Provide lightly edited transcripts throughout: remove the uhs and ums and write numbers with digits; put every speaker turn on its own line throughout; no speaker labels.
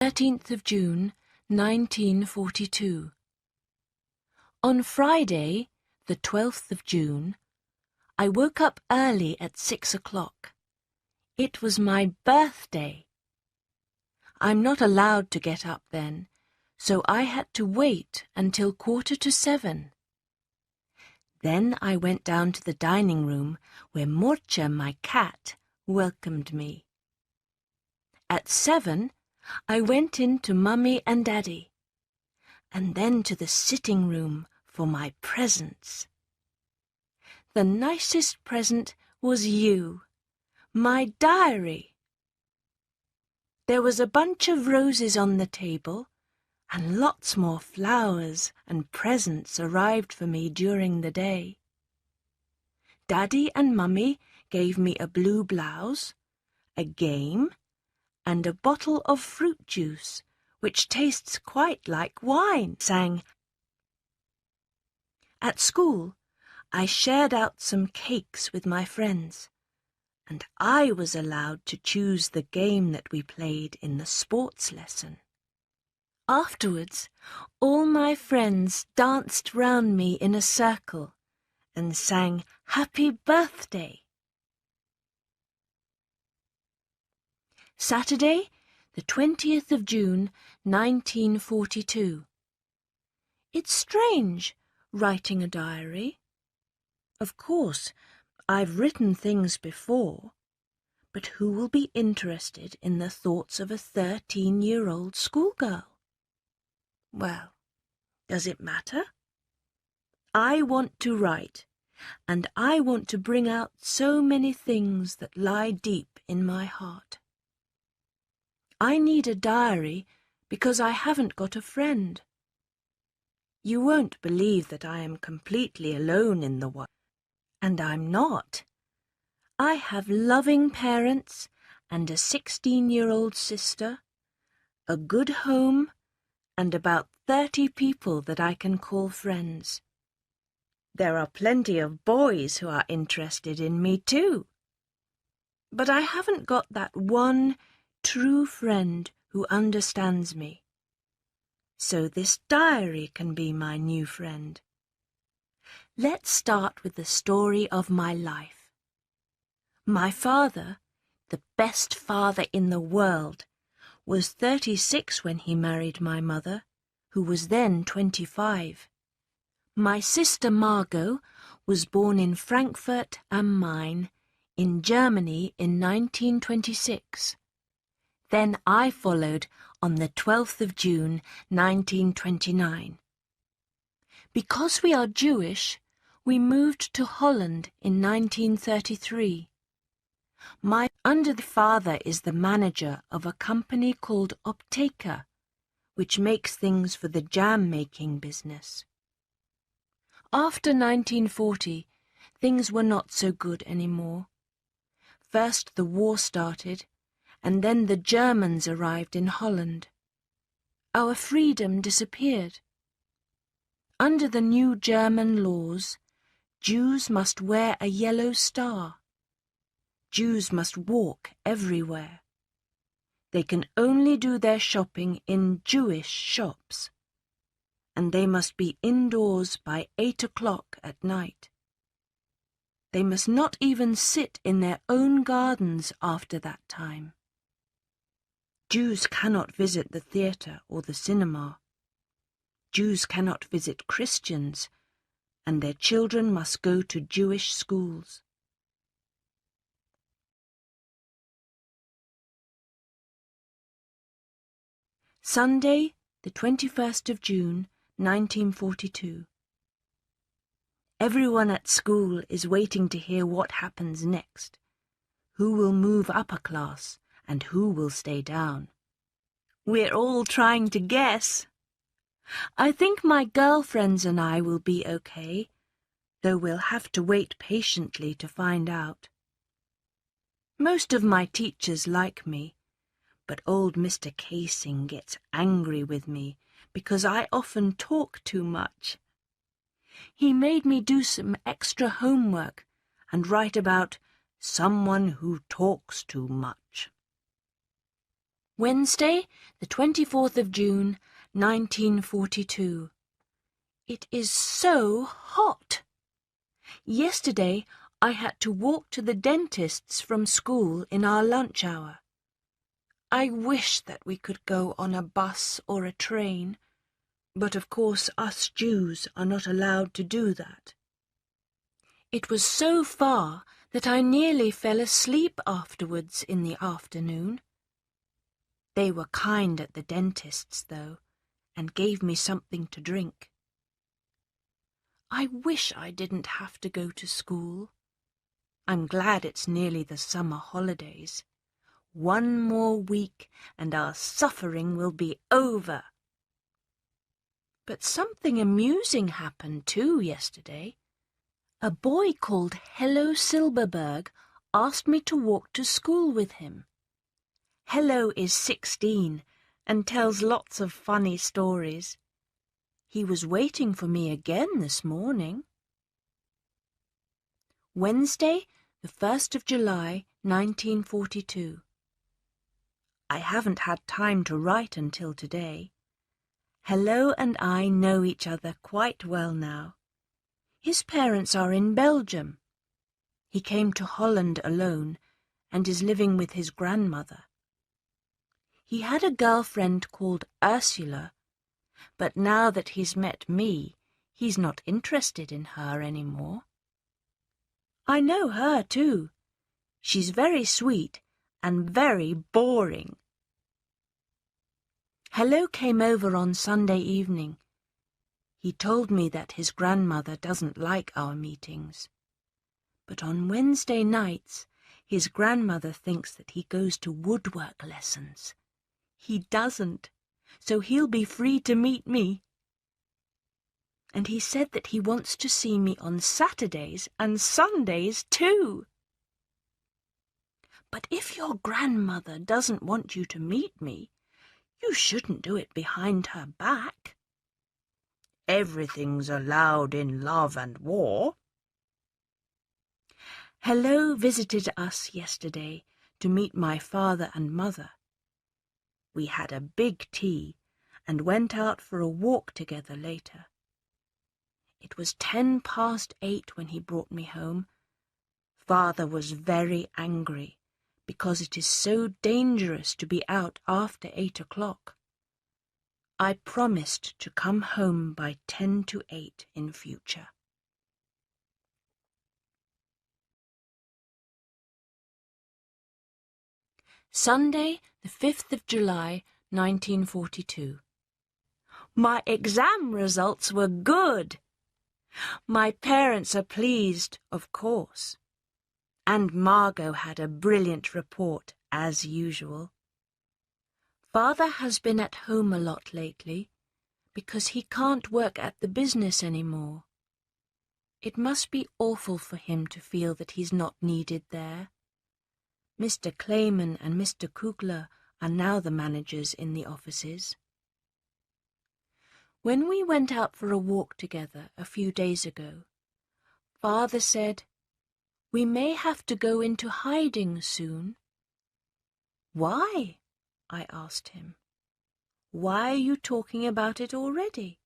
13th of June, 1942. On Friday, the 12th of June, I woke up early at 6 o'clock. It was my birthday. I'm not allowed to get up then, so I had to wait until 6:45. Then I went down to the dining room where Morcha, my cat, welcomed me. At 7, I went in to Mummy and Daddy, and then to the sitting room for my presents. The nicest present was you, my diary. There was a bunch of roses on the table, and lots more flowers and presents arrived for me during the day. Daddy and Mummy gave me a blue blouse, a game, and a bottle of fruit juice, which tastes quite like wine, sang. At school, I shared out some cakes with my friends, and I was allowed to choose the game that we played in the sports lesson. Afterwards, all my friends danced round me in a circle and sang Happy Birthday. Saturday, the 20th of June, 1942. It's strange, writing a diary. Of course, I've written things before, but who will be interested in the thoughts of a 13-year-old schoolgirl? Well, does it matter? I want to write, and I want to bring out so many things that lie deep in my heart. I need a diary because I haven't got a friend. You won't believe that I am completely alone in the world, and I'm not. I have loving parents and a 16-year-old sister, a good home, and about 30 people that I can call friends. There are plenty of boys who are interested in me too. But I haven't got that one true friend who understands me. So this diary can be my new friend. Let's start with the story of my life. My father, the best father in the world, was 36 when he married my mother, who was then 25. My sister Margot was born in Frankfurt am Main, in Germany in 1926. Then I followed on the 12th of June, 1929. Because we are Jewish, we moved to Holland in 1933. My father is the manager of a company called Opteka, which makes things for the jam-making business. After 1940, things were not so good anymore. First the war started, and then the Germans arrived in Holland. Our freedom disappeared. Under the new German laws, Jews must wear a yellow star. Jews must walk everywhere. They can only do their shopping in Jewish shops, and they must be indoors by 8 o'clock at night. They must not even sit in their own gardens after that time. Jews cannot visit the theatre or the cinema. Jews cannot visit Christians, and their children must go to Jewish schools. Sunday, the 21st of June, 1942. Everyone at school is waiting to hear what happens next. Who will move up a class and who will stay down? We're all trying to guess. I think my girlfriends and I will be okay, though we'll have to wait patiently to find out. Most of my teachers like me, but old Mr. Casing gets angry with me because I often talk too much. He made me do some extra homework and write about someone who talks too much. Wednesday, the 24th of June, 1942. It is so hot. Yesterday, I had to walk to the dentist's from school in our lunch hour. I wish that we could go on a bus or a train, but of course us Jews are not allowed to do that. It was so far that I nearly fell asleep afterwards in the afternoon. They were kind at the dentist's, though, and gave me something to drink. I wish I didn't have to go to school. I'm glad it's nearly the summer holidays. One more week and our suffering will be over. But something amusing happened too yesterday. A boy called Hello Silberberg asked me to walk to school with him. Hello is 16 and tells lots of funny stories. He was waiting for me again this morning. Wednesday, the 1st of July, 1942. I haven't had time to write until today. Hello and I know each other quite well now. His parents are in Belgium. He came to Holland alone and is living with his grandmother. He had a girlfriend called Ursula, but now that he's met me, he's not interested in her anymore. I know her too. She's very sweet and very boring. Hello came over on Sunday evening. He told me that his grandmother doesn't like our meetings. But on Wednesday nights, his grandmother thinks that he goes to woodwork lessons. He doesn't, so he'll be free to meet me. And he said that he wants to see me on Saturdays and Sundays too. But if your grandmother doesn't want you to meet me, you shouldn't do it behind her back. Everything's allowed in love and war. Hello visited us yesterday to meet my father and mother. We had a big tea and went out for a walk together later. It was 8:10 when he brought me home. Father was very angry because it is so dangerous to be out after 8 o'clock. I promised to come home by 10 to 8 in future. Sunday, the 5th of July, 1942. My exam results were good. My parents are pleased, of course. And Margot had a brilliant report, as usual. Father has been at home a lot lately, because he can't work at the business anymore. It must be awful for him to feel that he's not needed there. Mr. Clayman and Mr. Kugler are now the managers in the offices. When we went out for a walk together a few days ago, Father said, "We may have to go into hiding soon." "Why?" I asked him. "Why are you talking about it already?"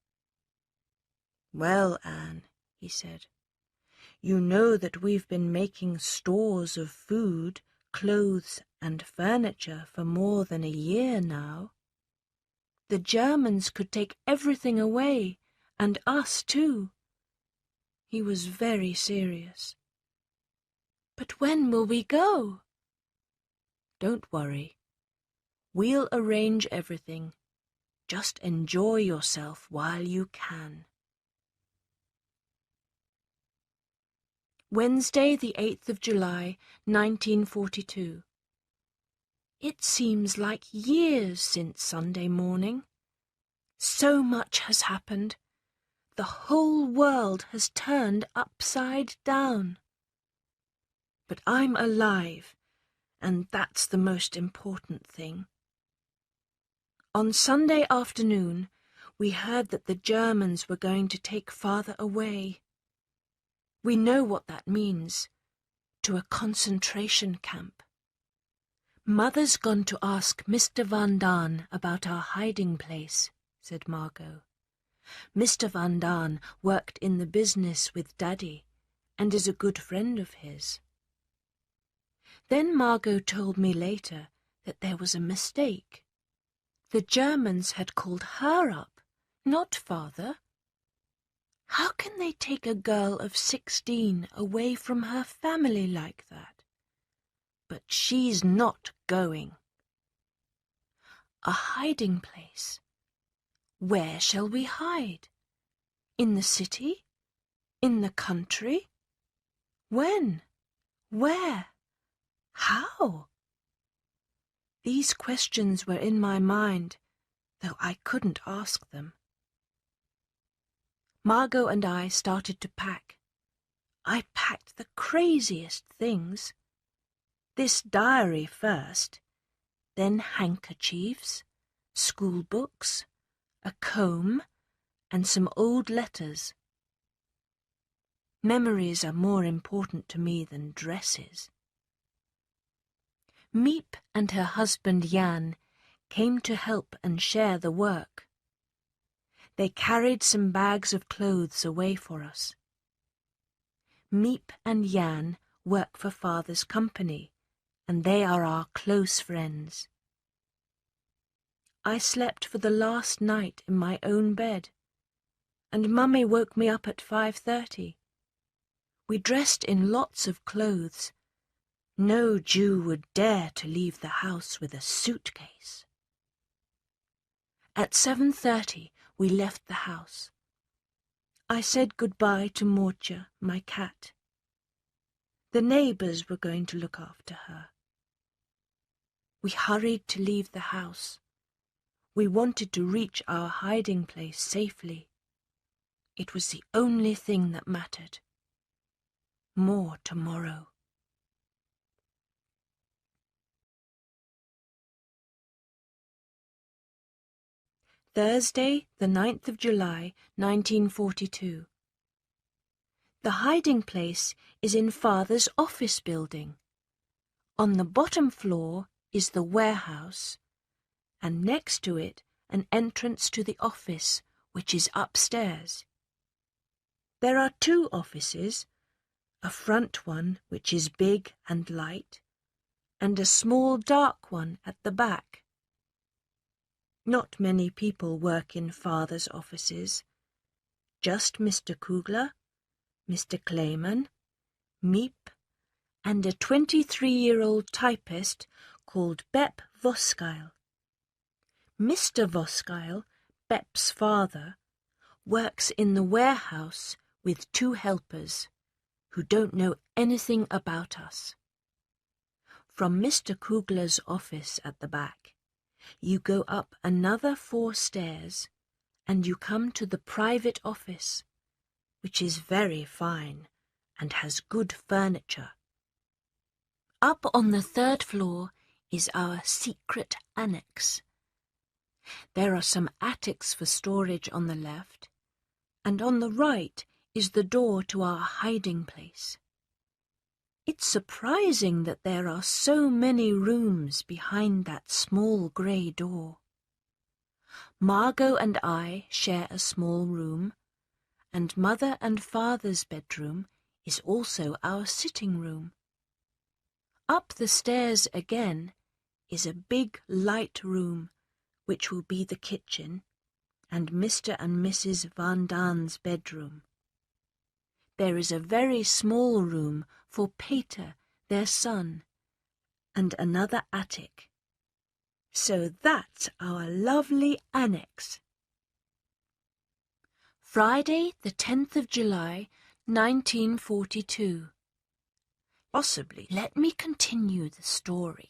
"Well, Anne," he said, "you know that we've been making stores of food, clothes and furniture for more than a year now. The Germans could take everything away, and us too." He was very serious. "But when will we go?" "Don't worry. We'll arrange everything. Just enjoy yourself while you can." Wednesday, the 8th of July, 1942. It seems like years since Sunday morning. So much has happened. The whole world has turned upside down. But I'm alive, and that's the most important thing. On Sunday afternoon, we heard that the Germans were going to take Father away. We know what that means, to a concentration camp. Mother's gone to ask Mr. Van Daan about our hiding place, said Margot. Mr. Van Daan worked in the business with Daddy and is a good friend of his. Then Margot told me later that there was a mistake. The Germans had called her up, not Father. How can they take a girl of 16 away from her family like that? But she's not going. A hiding place. Where shall we hide? In the city? In the country? When? Where? How? These questions were in my mind, though I couldn't ask them. Margot and I started to pack. I packed the craziest things. This diary first, then handkerchiefs, school books, a comb, and some old letters. Memories are more important to me than dresses. Miep and her husband Jan came to help and share the work. They carried some bags of clothes away for us. Miep and Jan work for Father's company, and they are our close friends. I slept for the last night in my own bed, and Mummy woke me up at 5:30. We dressed in lots of clothes. No Jew would dare to leave the house with a suitcase. At 7:30 we left the house. I said goodbye to Mortja, my cat. The neighbours were going to look after her. We hurried to leave the house. We wanted to reach our hiding place safely. It was the only thing that mattered. More tomorrow. Thursday, the 9th of July, 1942. The hiding place is in Father's office building. On the bottom floor is the warehouse, and next to it an entrance to the office, which is upstairs. There are 2 offices, a front one which is big and light, and a small dark one at the back. Not many people work in Father's offices. Just Mr. Kugler, Mr. Kleiman, Miep, and a 23-year-old typist called Bep Voskuil. Mr. Voskuil, Bep's father, works in the warehouse with 2 helpers who don't know anything about us. From Mr. Kugler's office at the back, you go up another 4 stairs and you come to the private office, which is very fine and has good furniture. Up on the 3rd floor is our secret annex. There are some attics for storage on the left, and on the right is the door to our hiding place. It's surprising that there are so many rooms behind that small grey door. Margot and I share a small room, and Mother and Father's bedroom is also our sitting room. Up the stairs again is a big light room, which will be the kitchen, and Mr. and Mrs. Van Daan's bedroom. There is a very small room for Peter, their son, and another attic. So that's our lovely annex. Friday, the 10th of July, 1942. Possibly. Let me continue the story.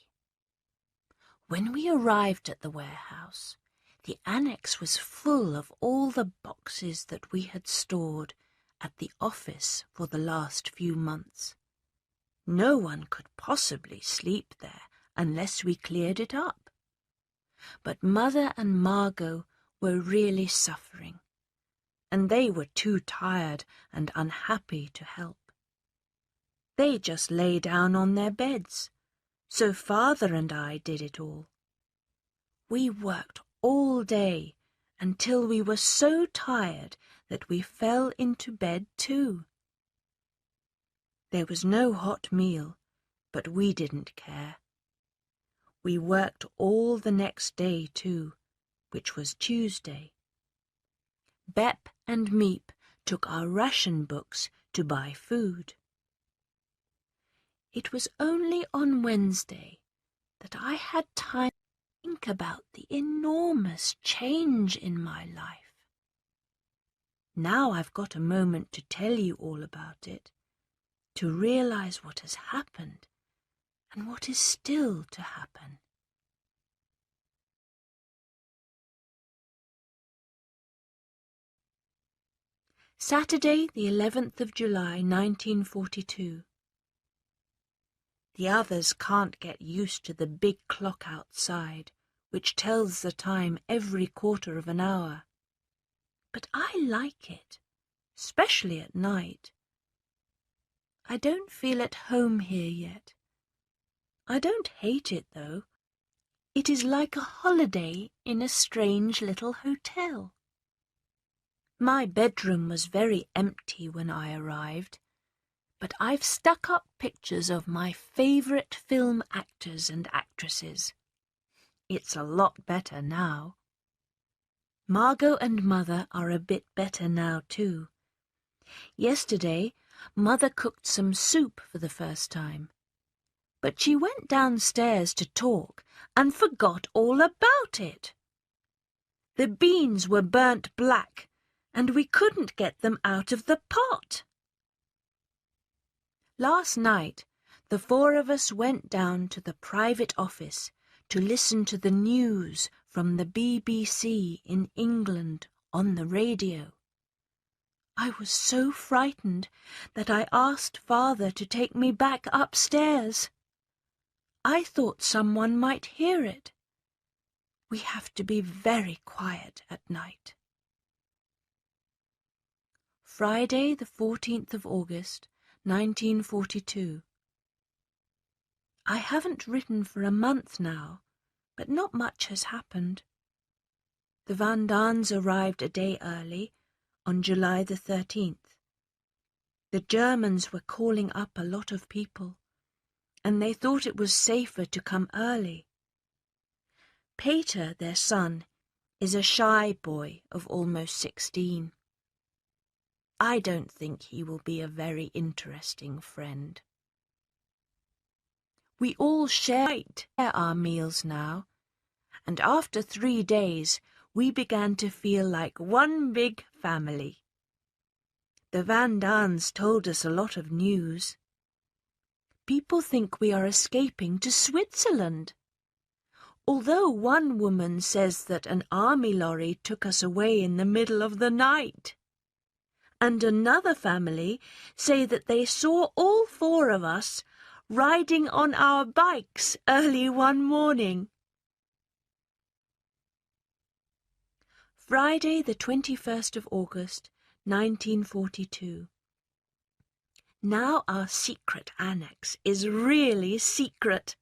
When we arrived at the warehouse, the annex was full of all the boxes that we had stored at the office for the last few months. No one could possibly sleep there unless we cleared it up. But Mother and Margot were really suffering, and they were too tired and unhappy to help. They just lay down on their beds, so father and I did it all. We worked all day until we were so tired that we fell into bed too. There was no hot meal, but we didn't care. We worked all the next day too, which was Tuesday. Bep and Miep took our ration books to buy food. It was only on Wednesday that I had time to think about the enormous change in my life. Now I've got a moment to tell you all about it, to realize what has happened and what is still to happen. Saturday, the 11th of July, 1942. The others can't get used to the big clock outside, which tells the time every quarter of an hour. But I like it, especially at night. I don't feel at home here yet. I don't hate it, though. It is like a holiday in a strange little hotel. My bedroom was very empty when I arrived, but I've stuck up pictures of my favourite film actors and actresses. It's a lot better now. Margot and Mother are a bit better now too. Yesterday, Mother cooked some soup for the first time, but she went downstairs to talk and forgot all about it. The beans were burnt black, and we couldn't get them out of the pot. Last night, the four of us went down to the private office to listen to the news from the BBC in England on the radio. I was so frightened that I asked Father to take me back upstairs. I thought someone might hear it. We have to be very quiet at night. Friday, the 14th of August, 1942. I haven't written for a month now, but not much has happened. The Van Daans arrived a day early, on July the 13th. The Germans were calling up a lot of people, and they thought it was safer to come early. Peter, their son, is a shy boy of almost 16. I don't think he will be a very interesting friend. We all share our meals now, and after 3 days we began to feel like one big family. The Van Daans told us a lot of news. People think we are escaping to Switzerland, although one woman says that an army lorry took us away in the middle of the night. And another family say that they saw all four of us riding on our bikes early one morning. Friday, the 21st of August, 1942. Now our secret annex is really secret.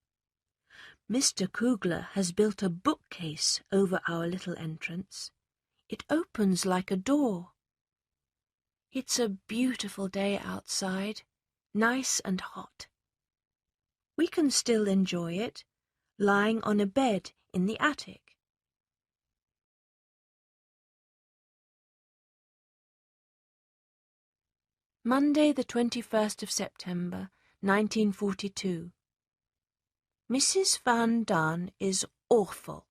Mr. Kugler has built a bookcase over our little entrance. It opens like a door. It's a beautiful day outside, nice and hot. We can still enjoy it, lying on a bed in the attic. Monday, the 21st of September, 1942. Mrs. Van Daan is awful.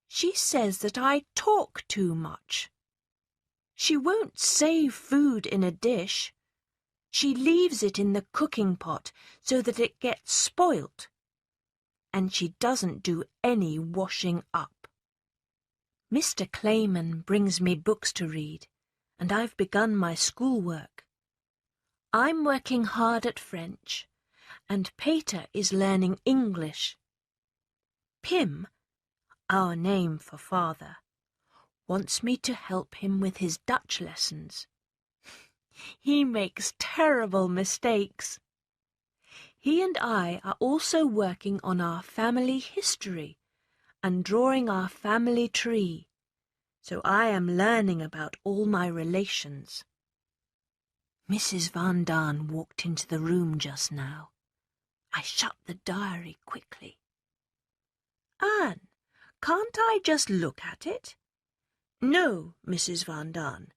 She says that I talk too much. She won't save food in a dish. She leaves it in the cooking pot so that it gets spoilt. And she doesn't do any washing up. Mr. Clayman brings me books to read, and I've begun my schoolwork. I'm working hard at French, and Peter is learning English. Pim, our name for father, wants me to help him with his Dutch lessons. He makes terrible mistakes. He and I are also working on our family history and drawing our family tree, so I am learning about all my relations. Mrs. Van Daan walked into the room just now. I shut the diary quickly. Anne, can't I just look at it? No, Mrs. Van Daan.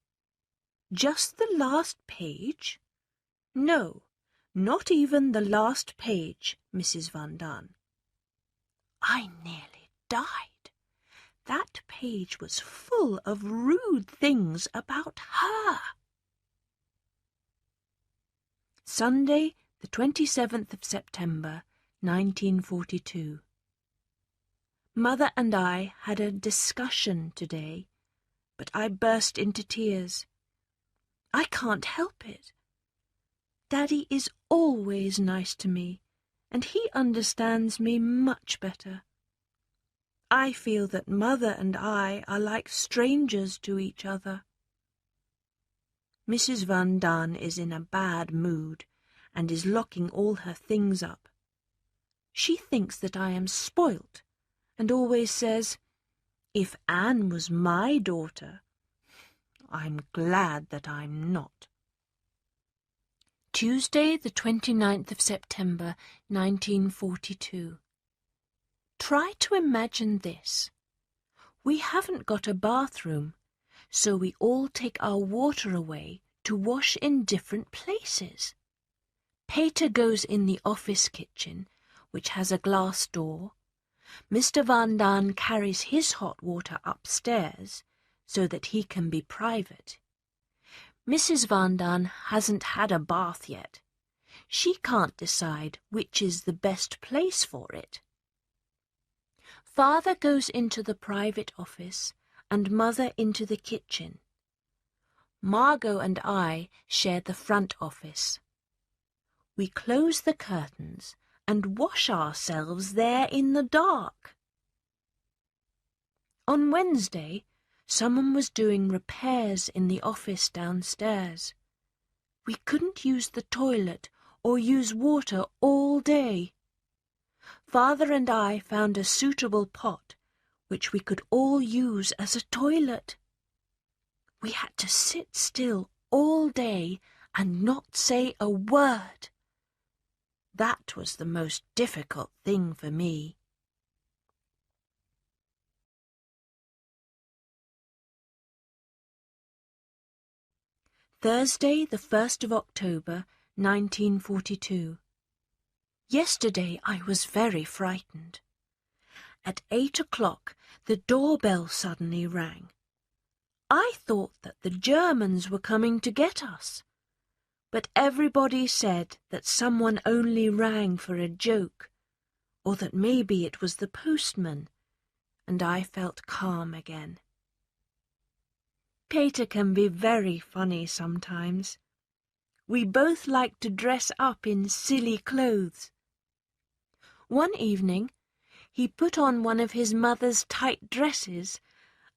Just the last page? No, not even the last page, Mrs. Van Daan. I nearly died. That page was full of rude things about her. Sunday, the 27th of September, 1942. Mother and I had a discussion today, but I burst into tears. I can't help it. Daddy is always nice to me, and he understands me much better. I feel that Mother and I are like strangers to each other. Mrs. Van Daan is in a bad mood and is locking all her things up. She thinks that I am spoilt and always says, "If Anne was my daughter." I'm glad that I'm not. Tuesday, the 29th of September, 1942. Try to imagine this. We haven't got a bathroom, so we all take our water away to wash in different places. Peter goes in the office kitchen, which has a glass door. Mr. Van Daan carries his hot water upstairs so that he can be private. Mrs. Van Daan hasn't had a bath yet. She can't decide which is the best place for it. Father goes into the private office and Mother into the kitchen. Margot and I share the front office. We close the curtains and wash ourselves there in the dark. On Wednesday, someone was doing repairs in the office downstairs. We couldn't use the toilet or use water all day. Father and I found a suitable pot, which we could all use as a toilet. We had to sit still all day and not say a word. That was the most difficult thing for me. Thursday, the 1st of October, 1942. Yesterday I was very frightened. At 8 o'clock the doorbell suddenly rang. I thought that the Germans were coming to get us, but everybody said that someone only rang for a joke, or that maybe it was the postman, and I felt calm again. Peter can be very funny sometimes. We both like to dress up in silly clothes. One evening, he put on one of his mother's tight dresses,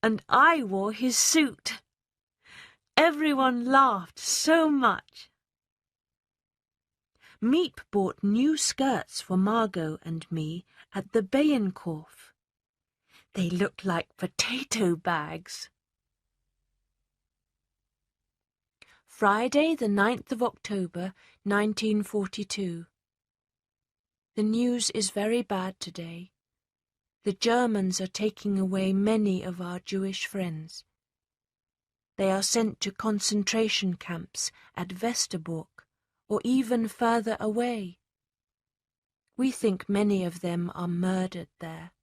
and I wore his suit. Everyone laughed so much. Miep bought new skirts for Margot and me at the Bijenkorf. They looked like potato bags. Friday, the 9th of October, 1942. The news is very bad today. The Germans are taking away many of our Jewish friends. They are sent to concentration camps at Westerbork, or even further away. We think many of them are murdered there.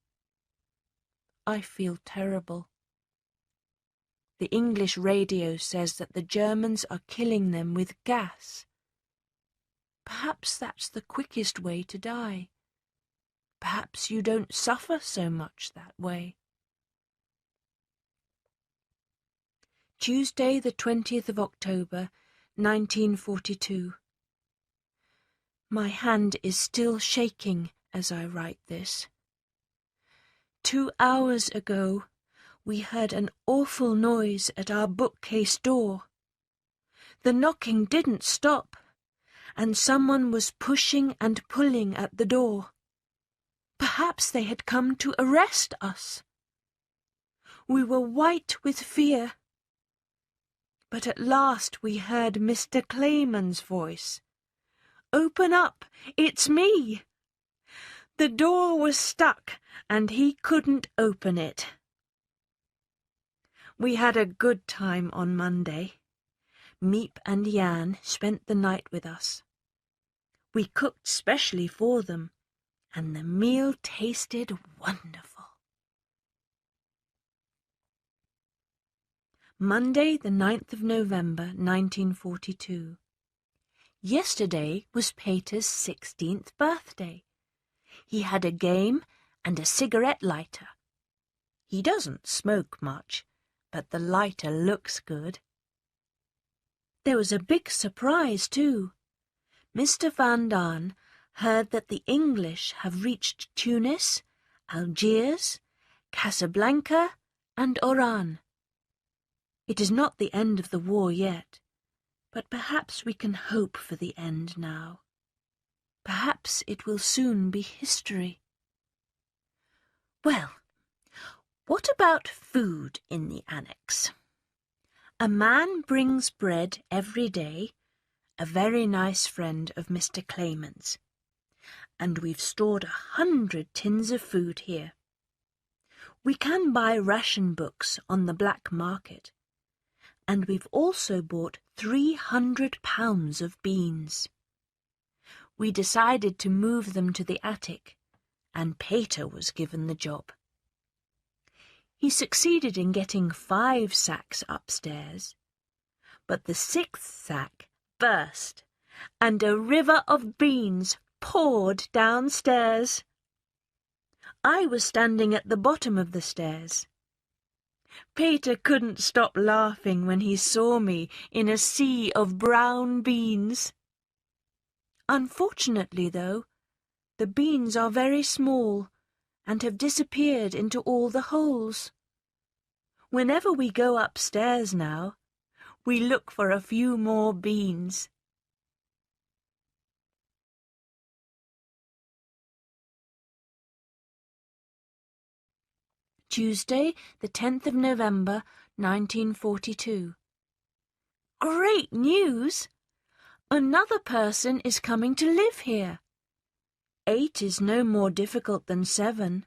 I feel terrible. The English radio says that the Germans are killing them with gas. Perhaps that's the quickest way to die. Perhaps you don't suffer so much that way. Tuesday, the 20th of October, 1942. My hand is still shaking as I write this. 2 hours ago, we heard an awful noise at our bookcase door. The knocking didn't stop, and someone was pushing and pulling at the door. Perhaps they had come to arrest us. We were white with fear. But at last we heard Mr. Clayman's voice. "Open up, it's me." The door was stuck and he couldn't open it. We had a good time on Monday. Miep and Jan spent the night with us. We cooked specially for them, and the meal tasted wonderful. Monday, the 9th of November, 1942. Yesterday was Peter's 16th birthday. He had a game and a cigarette lighter. He doesn't smoke much, but the lighter looks good. There was a big surprise, too. Mr. Van Daan heard that the English have reached Tunis, Algiers, Casablanca, and Oran. It is not the end of the war yet, but perhaps we can hope for the end now. Perhaps it will soon be history. Well, what about food in the annex? A man brings bread every day, a very nice friend of Mr. Clayman's, and we've stored 100 tins of food here. We can buy ration books on the black market, and we've also bought 300 pounds of beans. We decided to move them to the attic, and Peter was given the job. He succeeded in getting 5 sacks upstairs, but the 6th sack burst, and a river of beans poured downstairs. I was standing at the bottom of the stairs. Peter couldn't stop laughing when he saw me in a sea of brown beans. Unfortunately, though, the beans are very small and have disappeared into all the holes. Whenever we go upstairs now, we look for a few more beans. Tuesday, the 10th of November, 1942. Great news! Another person is coming to live here. 8 is no more difficult than 7,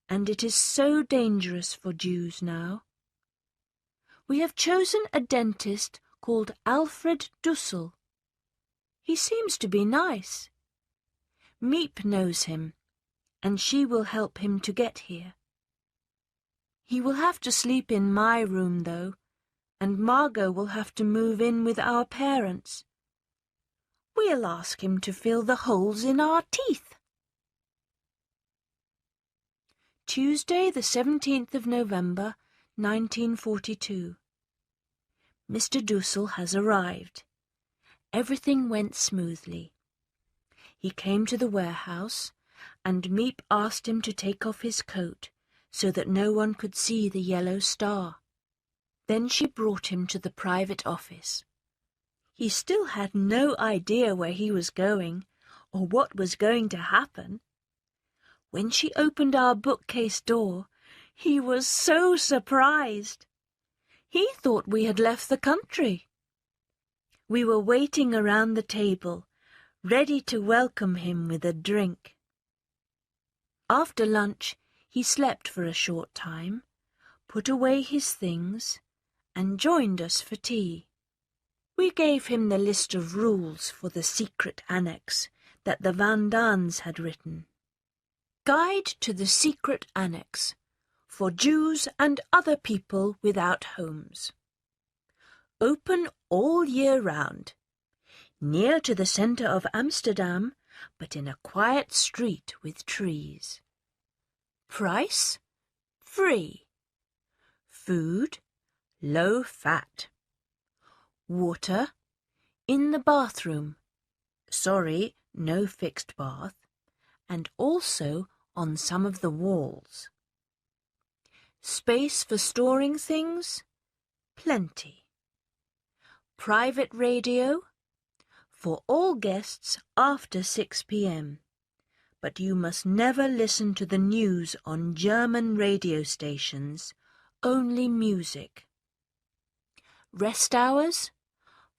and it is so dangerous for Jews now. We have chosen a dentist called Alfred Dussel. He seems to be nice. Miep knows him, and she will help him to get here. He will have to sleep in my room, though, and Margot will have to move in with our parents. We'll ask him to fill the holes in our teeth. Tuesday, the 17th of November, 1942. Mr. Dussel has arrived. Everything went smoothly. He came to the warehouse, and Miep asked him to take off his coat so that no one could see the yellow star. Then she brought him to the private office. He still had no idea where he was going or what was going to happen. When she opened our bookcase door, he was so surprised. He thought we had left the country. We were waiting around the table, ready to welcome him with a drink. After lunch, he slept for a short time, put away his things, and joined us for tea. We gave him the list of rules for the secret annex that the Van Daans had written. Guide to the Secret Annex for Jews and other people without homes. Open all year round. Near to the centre of Amsterdam, but in a quiet street with trees. Price? Free. Food? Low fat. Water? In the bathroom. Sorry, no fixed bath. And also on some of the walls. Space for storing things? Plenty. Private radio? for all guests after 6 p.m. But you must never listen to the news on German radio stations, only music. Rest hours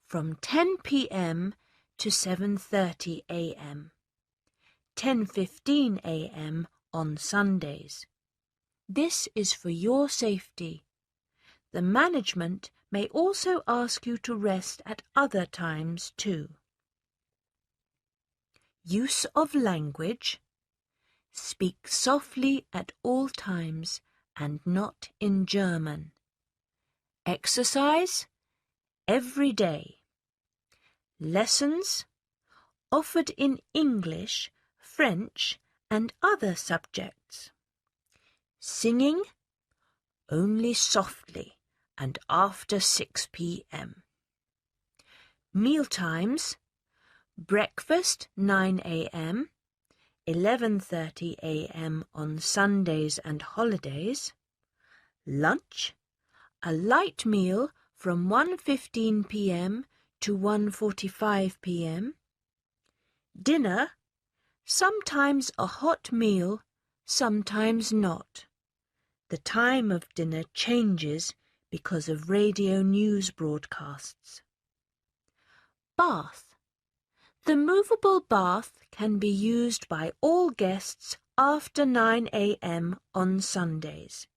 from 10 p.m. to 7:30 a.m. 10:15 a.m. on Sundays. This is for your safety. The management may also ask you to rest at other times too. Use of language. Speak softly at all times and not in German. Exercise every day. Lessons offered in English, French and other subjects. Singing only softly and after 6 p.m. Mealtimes: breakfast 9 a.m., 11:30 a.m. on Sundays and holidays. Lunch: a light meal from 1:15 p.m. to 1:45 p.m. Dinner: sometimes a hot meal, sometimes not. The time of dinner changes because of radio news broadcasts. Bath. The movable bath can be used by all guests after 9 a.m. on Sundays.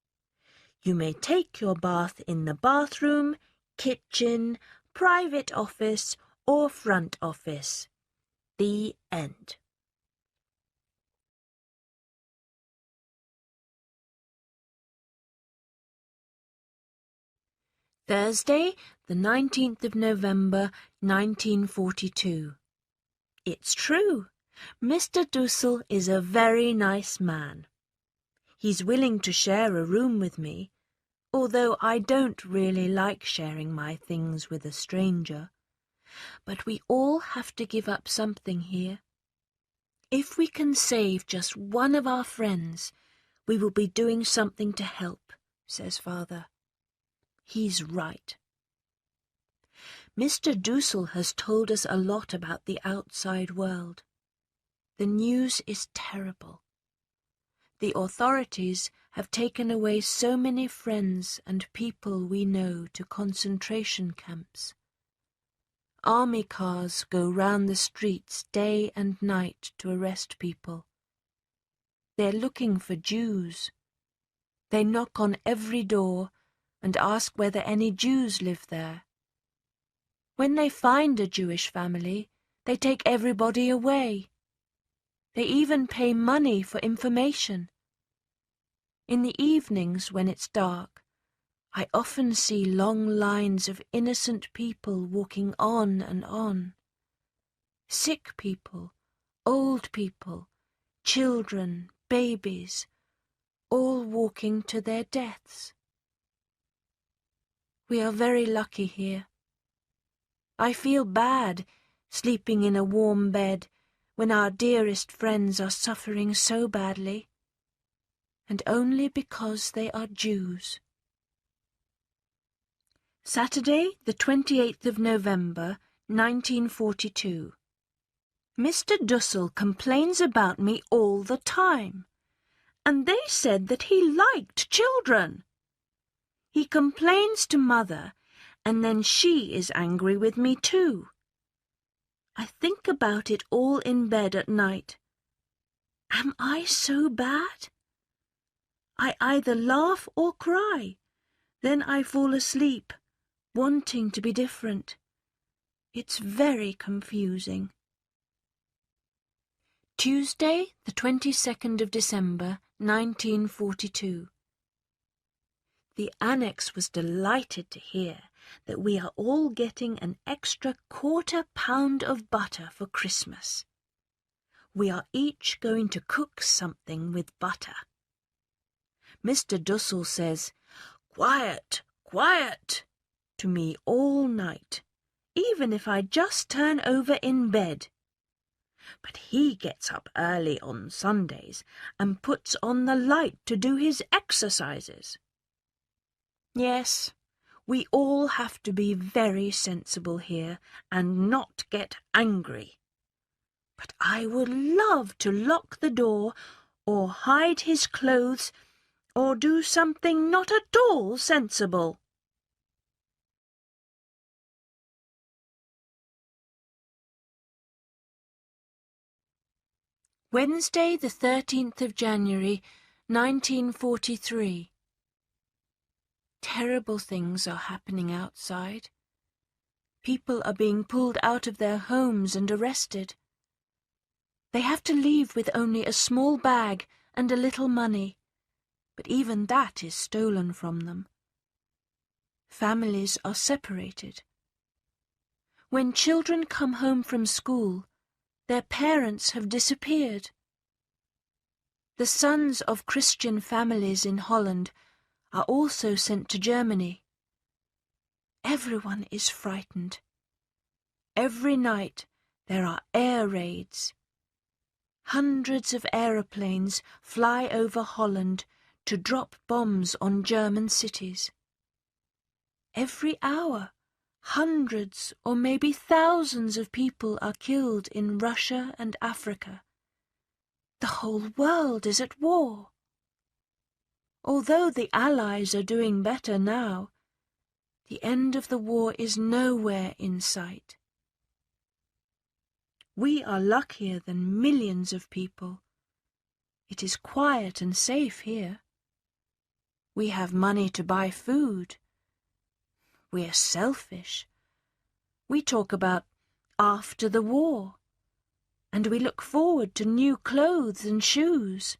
You may take your bath in the bathroom, kitchen, private office or front office. The end. Thursday, the 19th of November, 1942. It's true. Mr. Dussel is a very nice man. He's willing to share a room with me, although I don't really like sharing my things with a stranger. But we all have to give up something here. If we can save just one of our friends, we will be doing something to help, says Father. He's right. Mr. Dussel has told us a lot about the outside world. The news is terrible. The authorities have taken away so many friends and people we know to concentration camps. Army cars go round the streets day and night to arrest people. They're looking for Jews. They knock on every door and ask whether any Jews live there. When they find a Jewish family, they take everybody away. They even pay money for information. In the evenings, when it's dark, I often see long lines of innocent people walking on and on. Sick people, old people, children, babies, all walking to their deaths. We are very lucky here. I feel bad sleeping in a warm bed when our dearest friends are suffering so badly, and only because they are Jews. Saturday, the 28th of November, 1942. Mr. Dussel complains about me all the time, and they said that he liked children. He complains to Mother, and then she is angry with me too. I think about it all in bed at night. Am I so bad? I either laugh or cry. Then I fall asleep, wanting to be different. It's very confusing. Tuesday, the 22nd of December, 1942. The Annex was delighted to hear that we are all getting an extra £1/4 pound of butter for Christmas. We are each going to cook something with butter. Mr. Dussel says, "Quiet, quiet," to me all night, even if I just turn over in bed. But he gets up early on Sundays and puts on the light to do his exercises. Yes, We all have to be very sensible here and not get angry. But I would love to lock the door or hide his clothes or do something not at all sensible. Wednesday, the 13th of January, 1943. Terrible things are happening outside. People are being pulled out of their homes and arrested. They have to leave with only a small bag and a little money, but even that is stolen from them. Families are separated. When children come home from school, their parents have disappeared. The sons of Christian families in Holland are also sent to Germany. Everyone is frightened. Every night there are air raids. Hundreds of aeroplanes fly over Holland to drop bombs on German cities. Every hour, hundreds or maybe thousands of people are killed in Russia and Africa. The whole world is at war. Although the Allies are doing better now, the end of the war is nowhere in sight. We are luckier than millions of people. It is quiet and safe here. We have money to buy food. We are selfish. We talk about after the war, and we look forward to new clothes and shoes.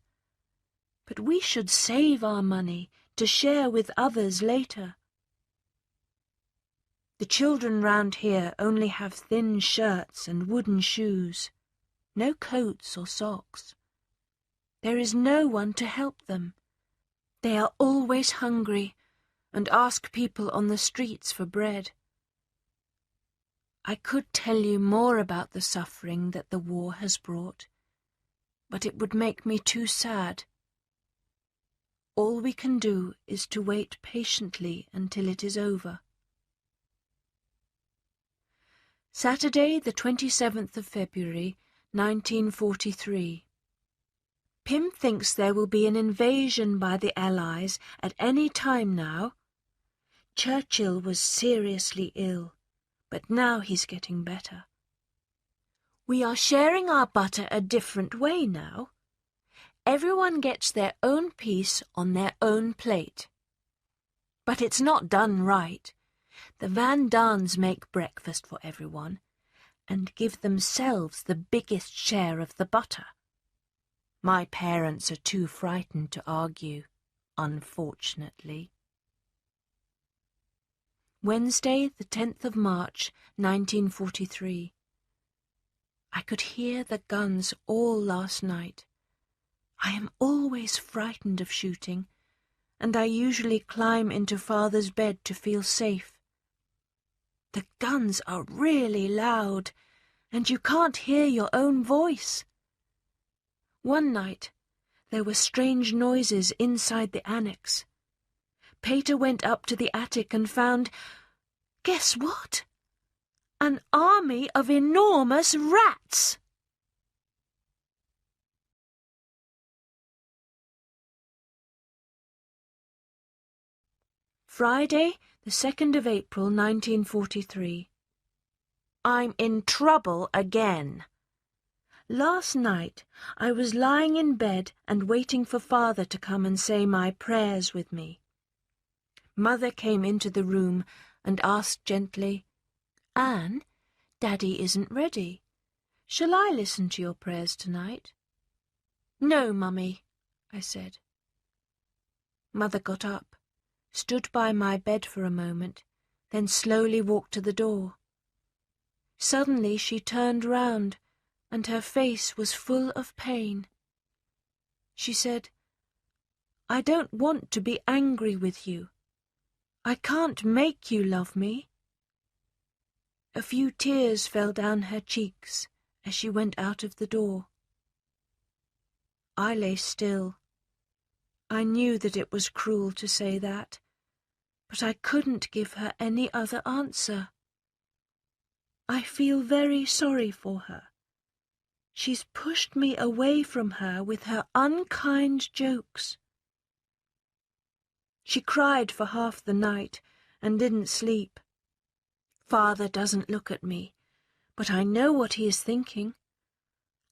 But we should save our money to share with others later. The children round here only have thin shirts and wooden shoes, no coats or socks. There is no one to help them. They are always hungry and ask people on the streets for bread. I could tell you more about the suffering that the war has brought, but it would make me too sad. All we can do is to wait patiently until it is over. Saturday, the 27th of February, 1943. Pim thinks there will be an invasion by the Allies at any time now. Churchill was seriously ill, but now he's getting better. We are sharing our butter a different way now. Everyone gets their own piece on their own plate. But it's not done right. The Van Daans make breakfast for everyone and give themselves the biggest share of the butter. My parents are too frightened to argue, unfortunately. Wednesday, the 10th of March, 1943. I could hear the guns all last night. I am always frightened of shooting, and I usually climb into Father's bed to feel safe. The guns are really loud, and you can't hear your own voice. One night, there were strange noises inside the annex. Peter went up to the attic and found, guess what? An army of enormous rats! Friday, the 2nd of April, 1943. I'm in trouble again. Last night I was lying in bed and waiting for Father to come and say my prayers with me. Mother came into the room and asked gently, Anne, Daddy isn't ready. Shall I listen to your prayers tonight? No, Mummy, I said. Mother got up, stood by my bed for a moment, then slowly walked to the door. Suddenly she turned round, and her face was full of pain. She said, I don't want to be angry with you. I can't make you love me. A few tears fell down her cheeks as she went out of the door. I lay still. I knew that it was cruel to say that, but I couldn't give her any other answer. I feel very sorry for her. She's pushed me away from her with her unkind jokes. She cried for half the night and didn't sleep. Father doesn't look at me, but I know what he is thinking.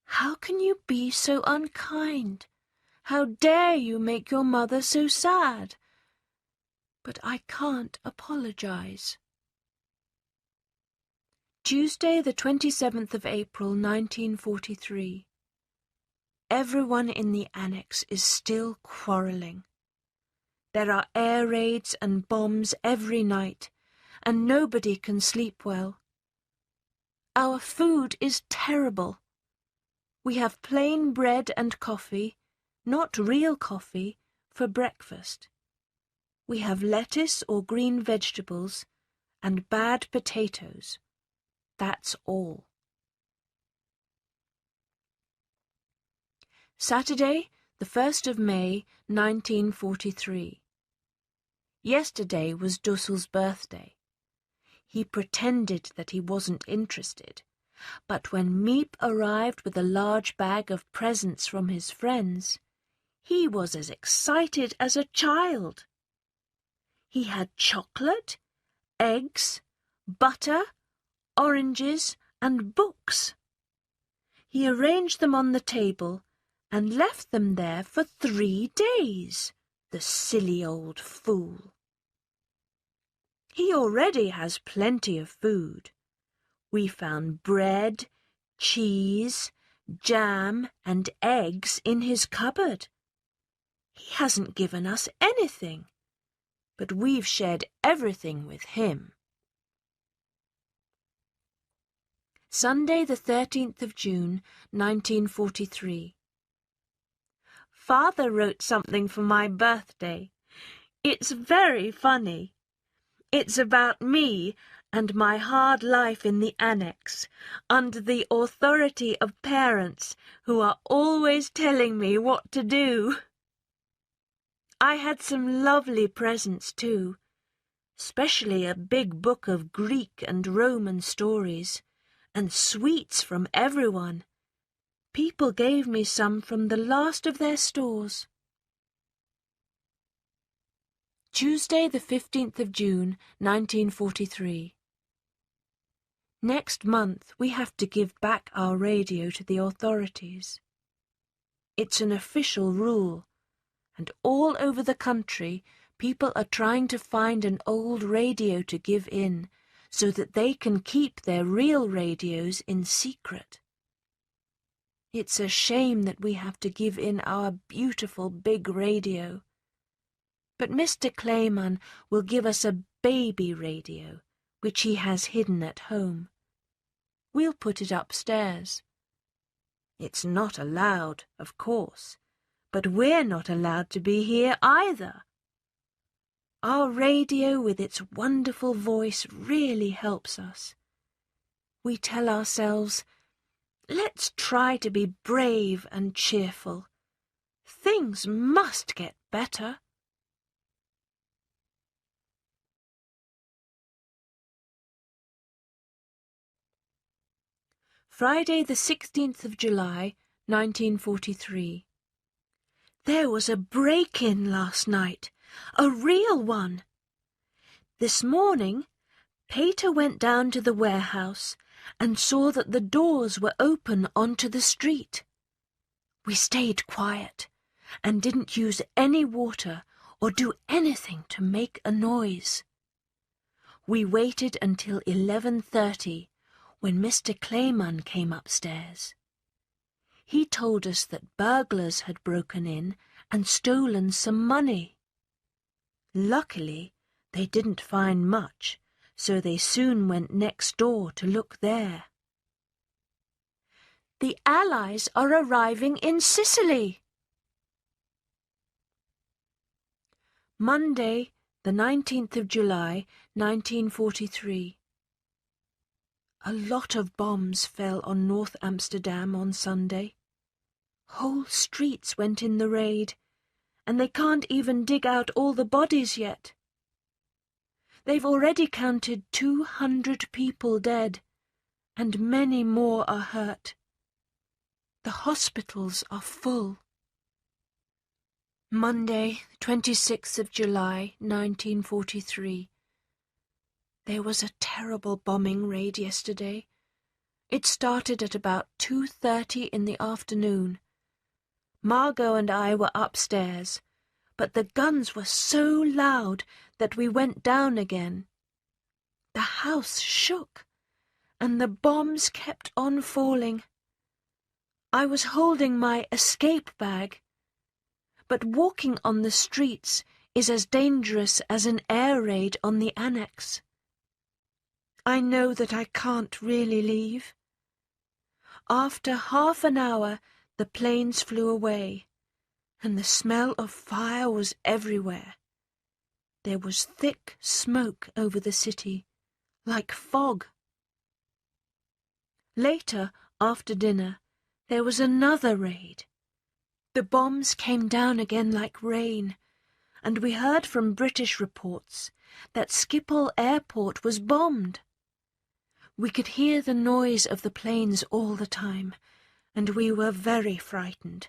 How can you be so unkind? How dare you make your mother so sad? But I can't apologize. Tuesday, the 27th of April, 1943. Everyone in the annex is still quarrelling. There are air raids and bombs every night, and nobody can sleep well. Our food is terrible. We have plain bread and coffee, not real coffee, for breakfast. We have lettuce or green vegetables and bad potatoes. That's all. Saturday, the 1st of May, 1943. Yesterday was Dussel's birthday. He pretended that he wasn't interested, but when Miep arrived with a large bag of presents from his friends, he was as excited as a child. He had chocolate, eggs, butter, oranges, and books. He arranged them on the table and left them there for 3 days, the silly old fool. He already has plenty of food. We found bread, cheese, jam, and eggs in his cupboard. He hasn't given us anything, but we've shared everything with him. Sunday, the 13th of June, 1943. Father wrote something for my birthday. It's very funny. It's about me and my hard life in the annex, under the authority of parents who are always telling me what to do. I had some lovely presents too, especially a big book of Greek and Roman stories, and sweets from everyone. People gave me some from the last of their stores. Tuesday, the 15th of June, 1943. Next month we have to give back our radio to the authorities. It's an official rule, and all over the country people are trying to find an old radio to give in so that they can keep their real radios in secret. It's a shame that we have to give in our beautiful big radio. But Mr. Clayman will give us a baby radio, which he has hidden at home. We'll put it upstairs. It's not allowed, of course, but we're not allowed to be here either. Our radio with its wonderful voice really helps us. We tell ourselves, let's try to be brave and cheerful. Things must get better. Friday, the 16th of July, 1943. There was a break-in last night, a real one. This morning, Peter went down to the warehouse and saw that the doors were open onto the street. We stayed quiet and didn't use any water or do anything to make a noise. We waited until 11:30, when Mr. Clayman came upstairs. He told us that burglars had broken in and stolen some money. Luckily, they didn't find much, so they soon went next door to look there. The Allies are arriving in Sicily. Monday, the 19th of July, 1943. A lot of bombs fell on North Amsterdam on Sunday. Whole streets went in the raid, and they can't even dig out all the bodies yet. They've already counted 200 people dead, and many more are hurt. The hospitals are full. Monday, 26th of July, 1943. There was a terrible bombing raid yesterday. It started at about 2:30 in the afternoon. Margot and I were upstairs, but the guns were so loud that we went down again. The house shook, and the bombs kept on falling. I was holding my escape bag, but walking on the streets is as dangerous as an air raid on the annex. I know that I can't really leave. After half an hour, the planes flew away, and the smell of fire was everywhere. There was thick smoke over the city, like fog. Later, after dinner, there was another raid. The bombs came down again like rain, and we heard from British reports that Schiphol Airport was bombed. We could hear the noise of the planes all the time, and we were very frightened.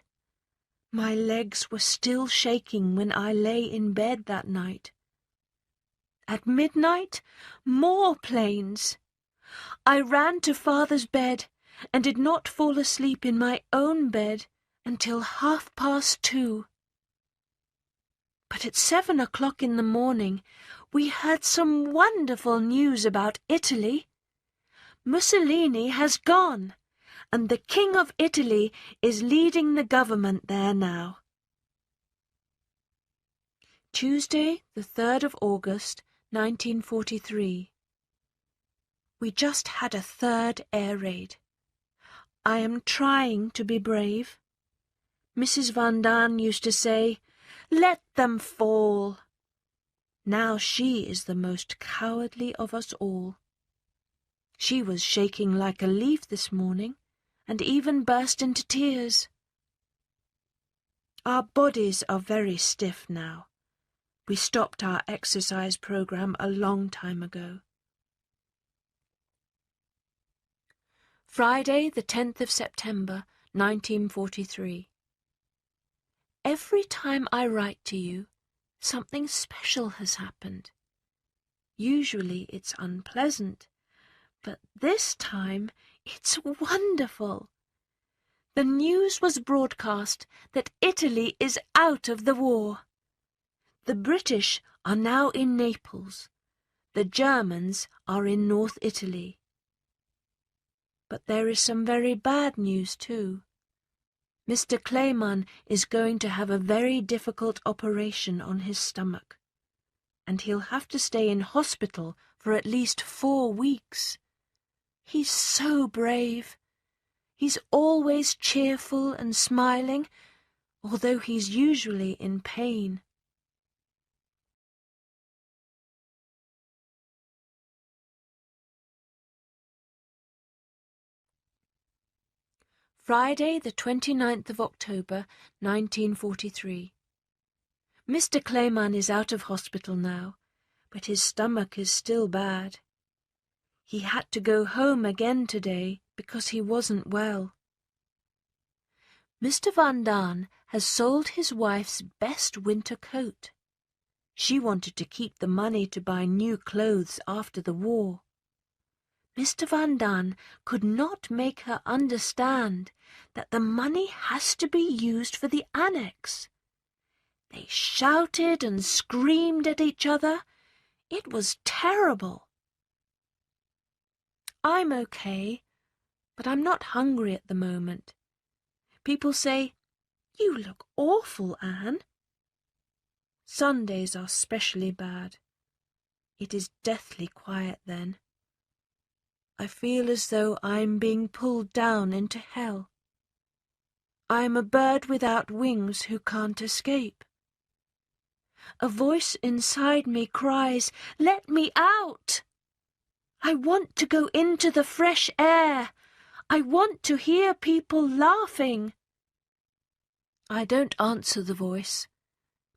My legs were still shaking when I lay in bed that night. At midnight, more planes. I ran to Father's bed and did not fall asleep in my own bed until 2:30. But at 7 o'clock in the morning, we heard some wonderful news about Italy. Mussolini has gone, and the King of Italy is leading the government there now. Tuesday, the 3rd of August, 1943. We just had a third air raid. I am trying to be brave. Mrs. Van Daan used to say, "Let them fall." Now she is the most cowardly of us all. She was shaking like a leaf this morning, and even burst into tears. Our bodies are very stiff now. We stopped our exercise program a long time ago. Friday, the 10th of September, 1943. Every time I write to you, something special has happened. Usually it's unpleasant, but this time it's wonderful. The news was broadcast that Italy is out of the war. The British are now in Naples. The Germans are in North Italy. But there is some very bad news too. Mr. Clayman is going to have a very difficult operation on his stomach, and he'll have to stay in hospital for at least 4 weeks. He's so brave. He's always cheerful and smiling, although he's usually in pain. Friday, the 29th of October, 1943. Mr. Clayman is out of hospital now, but his stomach is still bad. He had to go home again today because he wasn't well. Mr. Van Daan has sold his wife's best winter coat. She wanted to keep the money to buy new clothes after the war. Mr. Van Daan could not make her understand that the money has to be used for the annex. They shouted and screamed at each other. It was terrible. I'm okay, but I'm not hungry at the moment. People say, "You look awful, Anne." Sundays are specially bad. It is deathly quiet then. I feel as though I'm being pulled down into hell. I am a bird without wings who can't escape. A voice inside me cries, "Let me out!" I want to go into the fresh air. I want to hear people laughing. I don't answer the voice,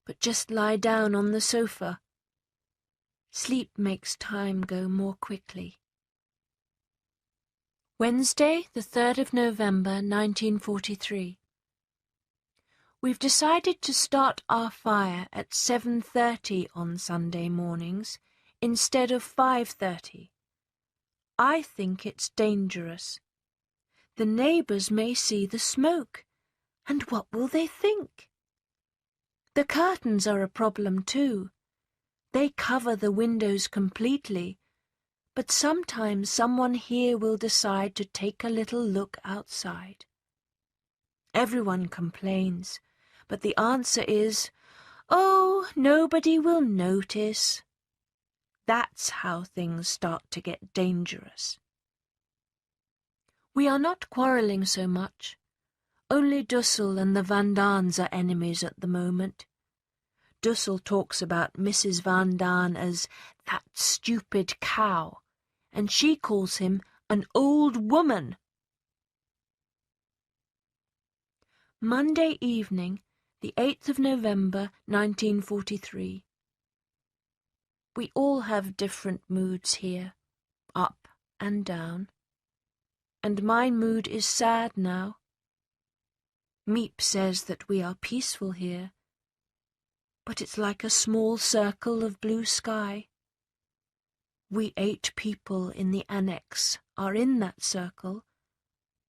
but just lie down on the sofa. Sleep makes time go more quickly. Wednesday, the 3rd of November, 1943. We've decided to start our fire at 7:30 on Sunday mornings instead of 5:30. I think it's dangerous. The neighbours may see the smoke, and what will they think? The curtains are a problem too. They cover the windows completely, but sometimes someone here will decide to take a little look outside. Everyone complains, but the answer is, "Oh, nobody will notice." That's how things start to get dangerous. We are not quarrelling so much. Only Dussel and the Van Daans are enemies at the moment. Dussel talks about Mrs. Van Daan as that stupid cow, and she calls him an old woman. Monday evening, the 8th of November, 1943. We all have different moods here, up and down, and my mood is sad now. Miep says that we are peaceful here, but it's like a small circle of blue sky. We 8 people in the annex are in that circle,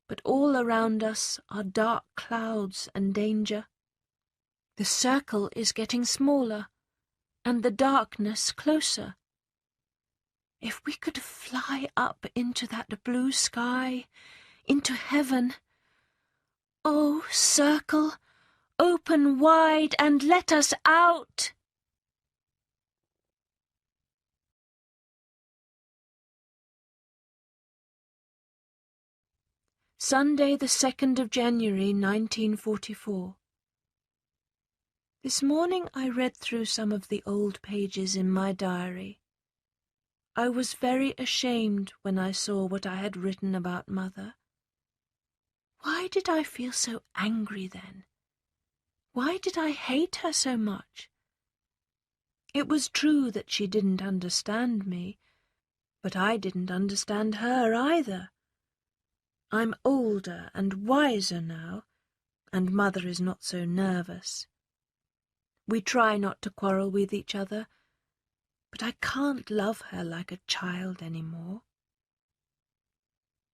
but all around us are dark clouds and danger. The circle is getting smaller, and the darkness closer. If we could fly up into that blue sky, into heaven. Oh, circle, open wide and let us out! Sunday, the 2nd of January, 1944. This morning I read through some of the old pages in my diary. I was very ashamed when I saw what I had written about Mother. Why did I feel so angry then? Why did I hate her so much? It was true that she didn't understand me, but I didn't understand her either. I'm older and wiser now, and Mother is not so nervous. We try not to quarrel with each other, but I can't love her like a child any more.